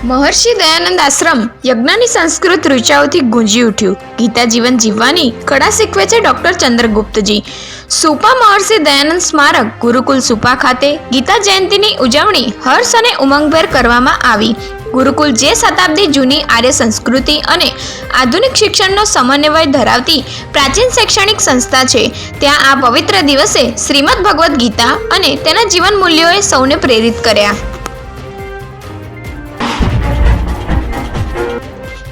મહર્ષિ દયાનંદ આશ્રમ યજ્ઞની સંસ્કૃત ઋચાઓથી ગુંજી ઉઠ્યું. ગીતા જીવન જીવવાની કળા શીખવે છે ડૉક્ટર ચંદ્રગુપ્તજી. સુપા મહર્ષિ દયાનંદ સ્મારક ગુરુકુલ સુપા ખાતે ગીતા જયંતિની ઉજવણી હર્ષ અને ઉમંગભેર કરવામાં આવી. ગુરુકુલ જે શતાબ્દી જૂની આર્ય સંસ્કૃતિ અને આધુનિક શિક્ષણનો સમન્વય ધરાવતી પ્રાચીન શૈક્ષણિક સંસ્થા છે, ત્યાં આ પવિત્ર દિવસે શ્રીમદ ભગવદ્ ગીતા અને તેના જીવન મૂલ્યોએ સૌને પ્રેરિત કર્યા.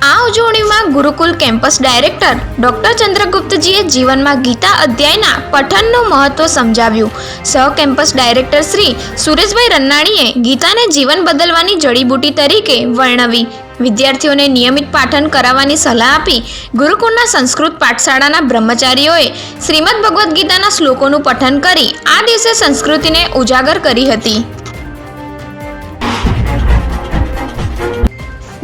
આ ઉજવણીમાં ગુરુકુલ કેમ્પસ ડાયરેક્ટર ડૉક્ટર ચંદ્રગુપ્તજીએ જીવનમાં ગીતા અધ્યાયના પઠનનું મહત્વ સમજાવ્યું. સહ કેમ્પસ ડાયરેક્ટર શ્રી સુરેશભાઈ રન્નાણીએ ગીતાને જીવન બદલવાની જડીબુટી તરીકે વર્ણવી. વિદ્યાર્થીઓને નિયમિત પાઠન કરાવવાની સલાહ આપી. ગુરુકુળના સંસ્કૃત પાઠશાળાના બ્રહ્મચારીઓએ શ્રીમદ ભગવદ્ ગીતાના શ્લોકોનું પઠન કરી આ દિવસે સંસ્કૃતિને ઉજાગર કરી હતી.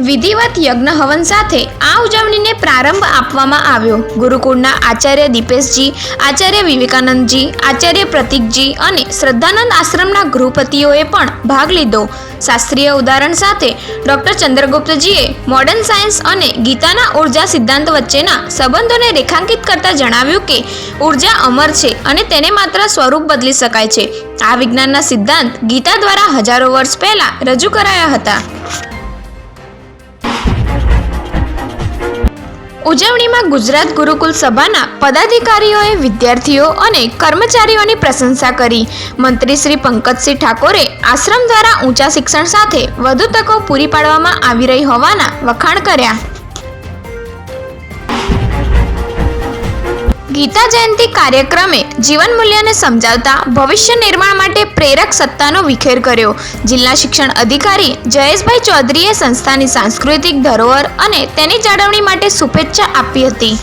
વિધિવત યજ્ઞ હવન સાથે આ ઉજવણીને પ્રારંભ આપવામાં આવ્યો. ગુરુકુળના આચાર્ય દીપેશજી, આચાર્ય વિવેકાનંદજી, આચાર્ય પ્રતીકજી અને શ્રદ્ધાનંદ આશ્રમના ગૃહપતિઓએ પણ ભાગ લીધો. શાસ્ત્રીય ઉદાહરણ સાથે ડૉક્ટર ચંદ્રગુપ્તજીએ મોડર્ન સાયન્સ અને ગીતાના ઉર્જા સિદ્ધાંત વચ્ચેના સંબંધોને રેખાંકિત કરતા જણાવ્યું કે ઉર્જા અમર છે અને તેને માત્ર સ્વરૂપ બદલી શકાય છે. આ વિજ્ઞાનના સિદ્ધાંત ગીતા દ્વારા હજારો વર્ષ પહેલા રજૂ કરાયા હતા. ઉજવણીમાં ગુજરાત ગુરુકુલ સભાના પદાધિકારીઓએ વિદ્યાર્થીઓ અને કર્મચારીઓની પ્રશંસા કરી. મંત્રી શ્રી પંકજસિંહ ઠાકોરે આશ્રમ દ્વારા ઊંચા શિક્ષણ સાથે વધુ તકો પૂરી પાડવામાં આવી રહી હોવાના વખાણ કર્યા. ગીતા જયંતિ કાર્યક્રમે જીવન મૂલ્યને સમજાવતા ભવિષ્ય નિર્માણ માટે પ્રેરક સત્તાનો વિખેર કર્યો. જિલ્લા શિક્ષણ અધિકારી જયેશભાઈ ચૌધરીએ સંસ્થાની સાંસ્કૃતિક ધરોહર અને તેની જાળવણી માટે શુભેચ્છા આપી હતી.